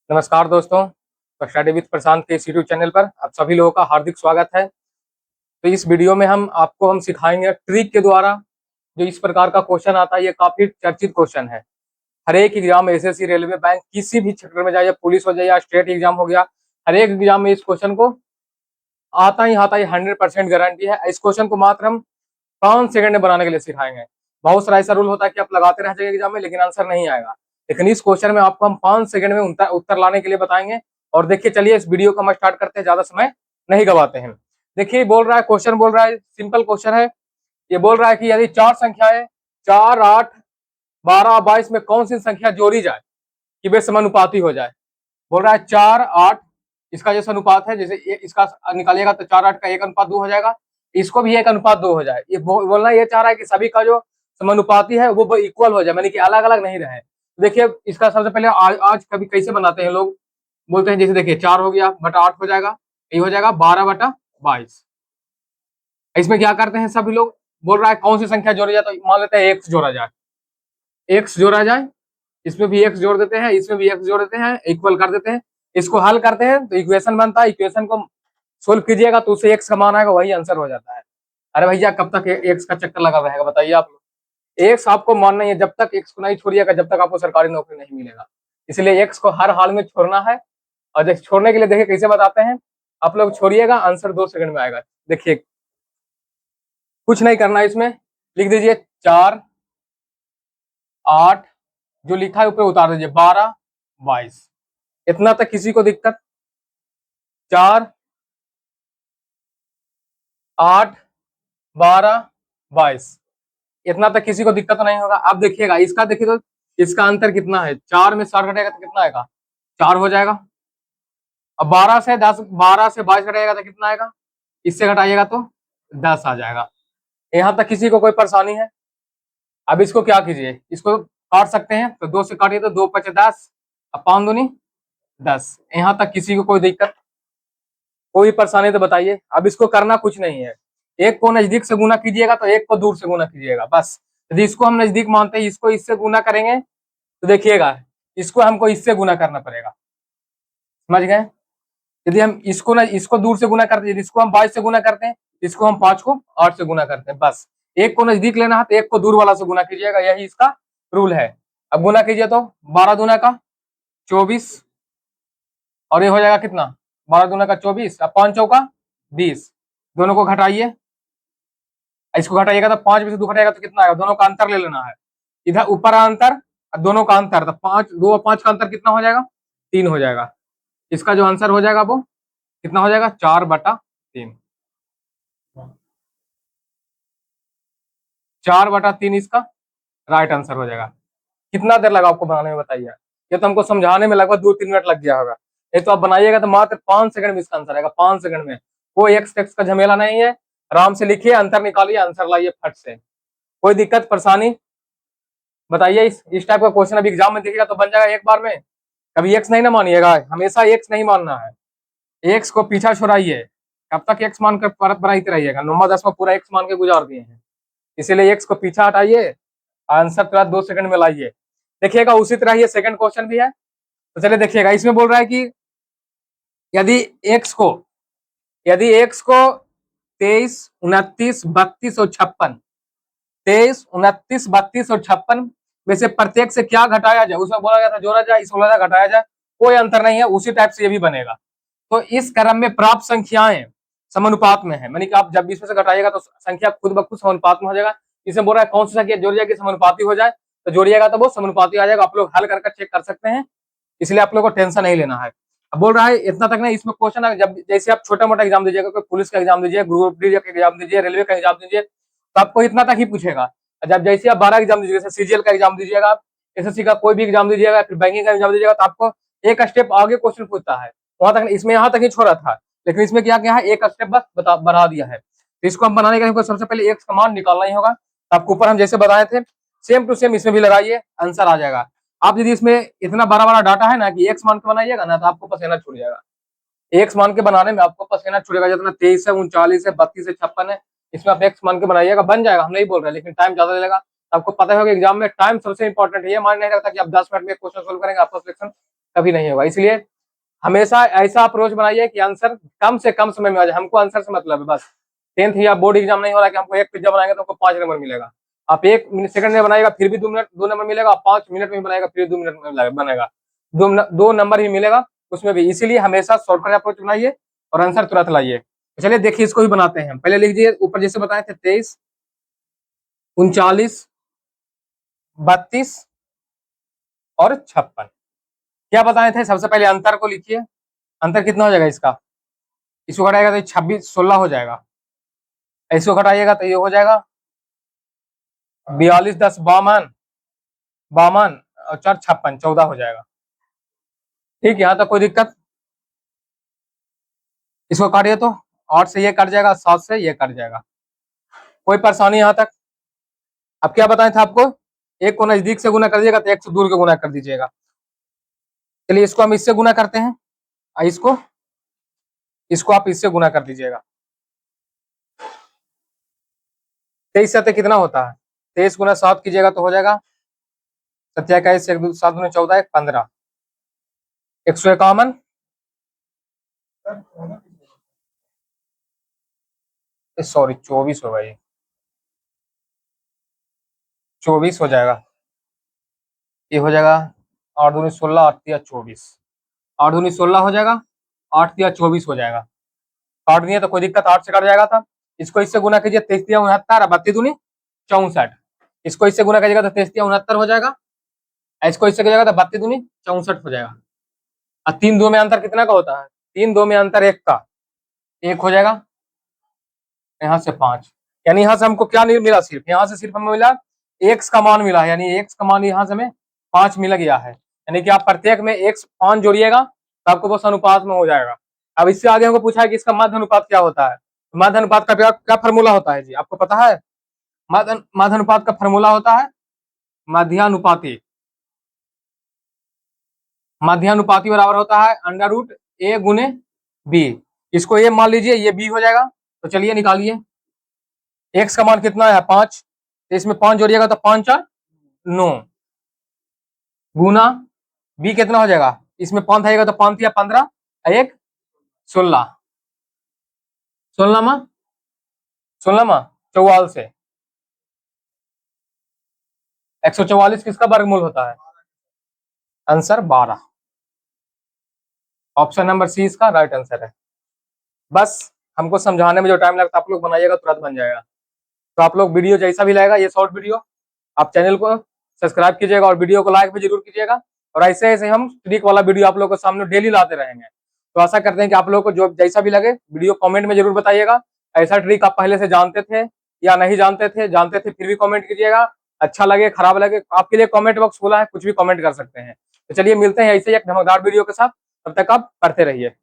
नमस्कार दोस्तों। तो स्टडी विद प्रशांत के इस यूट्यूब चैनल पर आप सभी लोगों का हार्दिक स्वागत है। तो इस वीडियो में हम सिखाएंगे ट्रिक के द्वारा जो इस प्रकार का क्वेश्चन आता है। ये काफी चर्चित क्वेश्चन है। हर एक एग्जाम में एसएससी, रेलवे, बैंक, किसी भी क्षेत्र में जाए, पुलिस हो जाए या स्टेट एग्जाम हो गया, हर एक एग्जाम में इस क्वेश्चन को आता ही 100% गारंटी है। इस क्वेश्चन को मात्र हम 5 सेकंड में बनाने के लिए सिखाएंगे। बहुत सारा ऐसा रूल होता है कि आप लगाते रह जाएंगे एग्जाम में लेकिन आंसर नहीं आएगा, लेकिन इस क्वेश्चन में आपको हम 5 सेकंड में उत्तर लाने के लिए बताएंगे। और देखिए, चलिए इस वीडियो को हम स्टार्ट करते हैं, ज्यादा समय नहीं गवाते हैं। देखिए, बोल रहा है क्वेश्चन, बोल रहा है सिंपल क्वेश्चन है। ये बोल रहा है कि यदि चार संख्याएं 4, 8, 12, 22 में कौन सी संख्या जोड़ी जाए कि वे समानुपाती हो जाए। बोल रहा है 4, 8 इसका जैसा अनुपात है, जैसे इसका निकालिएगा तो 4, 8 का 1:2 हो जाएगा, इसको भी 1:2 हो जाए। ये बोलना ये चाह रहा है कि सभी का जो समानुपाती है वो इक्वल हो जाए, यानी कि अलग अलग नहीं रहे। देखिए, इसका सबसे पहले आज कभी कैसे बनाते हैं लोग, बोलते हैं जैसे देखिए 4 हो गया बटा 8 हो जाएगा, ये हो जाएगा 12/22। इसमें क्या करते हैं सभी लोग, बोल रहा है कौन सी संख्या जोड़ी जाए, तो मान लेते हैं एक्स जोड़ा जाए, एक्स जोड़ा जाए, इसमें भी एक्स जोड़ देते हैं, इसमें भी एक्स जोड़ देते हैं, इक्वल कर देते हैं। इसको हल करते हैं तो इक्वेशन बनता है, इक्वेशन को सोल्व कीजिएगा तो उसे एक्स का मान आएगा, वही आंसर हो जाता है। अरे भैया, कब तक एक्स का चक्कर लगा रहेगा बताइए आप लोग। एक्स आपको मानना ही है, जब तक एक्स को नहीं छोड़िएगा जब तक आपको सरकारी नौकरी नहीं मिलेगा। इसलिए एक्स को हर हाल में छोड़ना है। और छोड़ने के लिए देखिए कैसे बताते हैं, आप लोग छोड़िएगा, आंसर 2 सेकंड में आएगा। देखिए, कुछ नहीं करना है, इसमें लिख दीजिए 4, 8, जो लिखा है ऊपर उतार दीजिए, 12, 22। इतना तक किसी को दिक्कत? 4, 8, 12, 22, इतना तक किसी को दिक्कत तो नहीं होगा। अब देखिएगा इसका, देखिए तो इसका अंतर कितना है, 4 में 7 घटेगा तो कितना आएगा, 4 हो जाएगा। अब 12 से 22 घटेगा तो कितना आएगा, इससे घटाइएगा तो 10 आ जाएगा। यहाँ तक किसी को कोई परेशानी है? अब इसको क्या कीजिए, इसको काट सकते हैं तो 2 से काटिए तो 2 × 5 = 10, अब 5 दूनी 10। यहाँ तक किसी को कोई दिक्कत, कोई परेशानी तो बताइए। अब इसको करना कुछ नहीं है, एक को नजदीक से गुना कीजिएगा तो एक को दूर से गुना कीजिएगा, बस। यदि इसको हम नजदीक मानते हैं, इसको इससे गुना करेंगे तो देखिएगा इसको हमको इससे गुना करना पड़ेगा, समझ गए। यदि हम इसको दूर से गुना करते हैं, इसको हम 22 से गुना करते हैं, इसको हम 5 को 8 से गुना करते हैं, बस। एक को नजदीक लेना है तो एक को दूर वाला से गुना कीजिएगा, यही इसका रूल है। अब गुना कीजिए तो 12 दूना का 24, और ये हो जाएगा कितना, 12 दूना का 24, अब 5 चौका 20। दोनों को घटाइए, इसको घटाइएगा तो 5 में से 2 घटाएगा तो कितना आएगा, दोनों का अंतर ले लेना है। इधर ऊपर अंतर और दोनों का अंतर, तो 5, 2 और 5 का अंतर कितना हो जाएगा, 3 हो जाएगा। इसका जो आंसर हो जाएगा वो कितना हो जाएगा, 4/3। 4/3 इसका राइट आंसर हो जाएगा। कितना देर लगा आपको बनाने में बताइए। ये तो हमको समझाने में लगभग 2-3 मिनट लग गया होगा, ये तो आप बनाइएगा तो मात्र 5 सेकंड में इसका आंसर आएगा, 5 सेकंड में। कोई एक्स टेक्स का झमेला नहीं है, आराम से लिखिए, अंतर निकालिए, आंसर लाइए फट से। कोई दिक्कत परेशानी बताइए। इस टाइप का क्वेश्चन अभी एग्जाम में देखिएगा तो बन जाएगा एक बार में। कभी एक्स नहीं ना मानिएगा, हमेशा एक्स नहीं मानना है, एक्स को पीछा छुड़ाइए। कब तक एक्स मान कर परत बनाते रहिएगा, 9वां 10वां पूरा एक्स मान के गुजार दिए हैं, इसीलिए एक्स को पीछा हटाइए, आंसर तुरंत 2 सेकंड में लाइए। देखिएगा उसी तरह ये सेकंड क्वेश्चन भी है, तो चलिए देखिएगा। इसमें बोल रहा है कि यदि एक्स को यदि एक्स को 23, 29, 32 और 56, 23, 29, 32 और 56 में से प्रत्येक से क्या घटाया जाए, उसमें बोला गया था जोड़ा जाए, इसमें बोला था घटाया जाए, कोई अंतर नहीं है, उसी टाइप से ये भी बनेगा। तो इस क्रम में प्राप्त संख्याएं समानुपात में है, यानी कि आप जब इसमें से घटाइएगा तो संख्या खुद ब खुद समानुपात में हो जाएगा। इसमें बोल रहा है कौन सी संख्या जोड़ी जाएगी समानुपाती हो जाए, तो जोड़िएगा तो वो समानुपाती आ जाएगा। आप लोग हल करके चेक कर सकते हैं, इसलिए आप लोग को टेंशन नहीं लेना है। अब बोल रहा है इतना तक नहीं, इसमें क्वेश्चन है जब जैसे आप छोटा मोटा एग्जाम दीजिएगा, कोई पुलिस का एग्जाम दीजिए, ग्रुप डी का एग्जाम दीजिए, रेलवे का एग्जाम दीजिए, तो आपको इतना तक ही पूछेगा। जब जैसे आप 12 एग्जाम दीजिएगा, सीजीएल का एग्जाम दीजिएगा, आप एसएससी का कोई भी एग्जाम दीजिएगा, फिर बैंकिंग का एग्जाम दीजिएगा, तो आपको एक स्टेप आगे क्वेश्चन पूछता है। वहां तक इसमें यहाँ तक ही छोड़ा था, लेकिन इसमें क्या क्या है, एक स्टेप बस बढ़ा दिया है। तो इसको हम बनाने के लिए सबसे पहले एक कमांड निकालना ही होगा। तो आपको ऊपर हम जैसे बताए थे सेम टू सेम इसमें भी लगाइए, आंसर आ जाएगा। आप यदि इसमें इतना बड़ा बड़ा डाटा है ना कि एक्स मान के बनाइएगा ना, तो आपको पसीना छूट जाएगा। एक्स मान के बनाने में आपको पसीना छूटेगा, जितना 23 है, 39 है, 32 है, 56 है, इसमें आप एक्स मान के बनाइएगा, बन जाएगा, हम नहीं बोल रहे, लेकिन टाइम ज्यादा लगेगा। आपको पता होगा एग्जाम में टाइम सबसे इंपॉर्टेंट है, ये मान नहीं रखता कि आप 10 मिनट में क्वेश्चन सोल्व करेंगे, आपका सिलेक्शन कभी नहीं होगा। इसलिए हमेशा ऐसा अप्रोच बनाइए कि आंसर कम से कम समय में आ जाए। हमको आंसर से मतलब है बस। 10th या बोर्ड एग्जाम नहीं हो रहा है कि हमको एक पिज्जा बनाएंगे तो हमको 5 नंबर मिलेगा। आप 1 सेकंड में बनाएगा फिर भी 2 नंबर मिलेगा, आप 5 मिनट में बनाएगा फिर 2 मिनट में बनेगा, 2 नंबर ही मिलेगा उसमें भी। इसीलिए हमेशा शॉर्टकट अप्रोच बनाइए और आंसर तुरंत लाइए। तो चलिए देखिए इसको भी बनाते हैं। पहले लिख दीजिए ऊपर जैसे बताए थे 23, 39, 32 और 56। क्या बताए थे? सबसे पहले अंतर को लिखिए। अंतर कितना हो जाएगा इसका? इसको घटाएगा तो 26, 16 हो जाएगा। इसको घटाइएगा तो ये हो जाएगा 42, 10 52, 52 और 4 56, 14 हो जाएगा। ठीक, यहाँ तक कोई दिक्कत? इसको काटिए तो 8 से ये कट जाएगा, 7 से ये कट जाएगा। कोई परेशानी यहाँ तक? अब क्या बताए थे आपको? एक को नजदीक से गुना कर दीजिएगा तो एक से दूर के गुना कर दीजिएगा। चलिए इसको हम इससे गुना करते हैं, इसको इसको आप इससे गुना कर दीजिएगा। 23 से कितना होता है? 23 गुना 7 कीजिएगा तो हो जाएगा 27, 7 दूनी 14, 15, 151, सॉरी 24 होगा, ये 24 हो जाएगा। ये हो जाएगा 8 दूनी 16, 8 तिया 24, 8 दूनी 16 हो जाएगा, 8 तिया 24 हो जाएगा। काट दिए तो कोई दिक्कत? 8 से कट जाएगा था। इसको इससे गुना कीजिए, 23 तिया 69, 32 दूनी 64। इसको इससे गुना कीजिएगा तो 23 तिया 69 हो जाएगा, इसको इससे कीजिएगा तो 32 दूनी 64 हो जाएगा। और 3 2 में अंतर कितना का होता है? 3 2 में अंतर 1 का, 1 हो जाएगा। यहाँ से 5, यानी यहाँ से हमको क्या नहीं मिला? सिर्फ यहाँ से सिर्फ हमें मिला एक्स का मान मिला है, यानी एक्स का मान यहाँ से हमें 5 मिल गया है। यानी कि आप प्रत्येक में एक्स 5 जोड़िएगा तो आपको बस अनुपात में हो जाएगा। अब इससे आगे हमको पूछा है कि इसका माध्य अनुपात क्या होता है। माध्य अनुपात का क्या फॉर्मूला होता है जी, आपको पता है? माध्य अनुपात का फॉर्मूला होता है माध्यानुपाती। माध्यानुपाती बराबर होता है √a गुने बी। इसको ये मान लीजिए, ये बी हो जाएगा। तो चलिए निकालिए, एक्स का मान कितना है? 5, तो इसमें 5 जोड़िएगा तो 5 4 9 गुना बी कितना हो जाएगा? इसमें 5 आएगा तो 5 या 15, 1 16, 16 16 44, 144 किसका वर्गमूल होता है? आंसर 12। ऑप्शन नंबर सी इसका राइट आंसर है। बस हमको समझाने में जो टाइम लगता है आप लोग बनाइएगा तुरंत बन जाएगा। तो आप लोग वीडियो जैसा भी लगेगा, ये शॉर्ट वीडियो, आप चैनल को सब्सक्राइब कीजिएगा और वीडियो को लाइक भी जरूर कीजिएगा। और ऐसे ऐसे हम ट्रिक वाला वीडियो आप लोगों को सामने डेली लाते रहेंगे। तो आशा करते हैं कि आप लोगों को जो जैसा भी लगे वीडियो कमेंट में जरूर बताइएगा। ऐसा ट्रिक आप पहले से जानते थे या नहीं जानते थे? जानते थे फिर भी कमेंट कीजिएगा। अच्छा लगे खराब लगे आपके लिए कमेंट बॉक्स खुला है, कुछ भी कमेंट कर सकते हैं। तो चलिए मिलते हैं ऐसे ही एक धमाकेदार वीडियो के साथ, तब तक आप पढ़ते रहिए।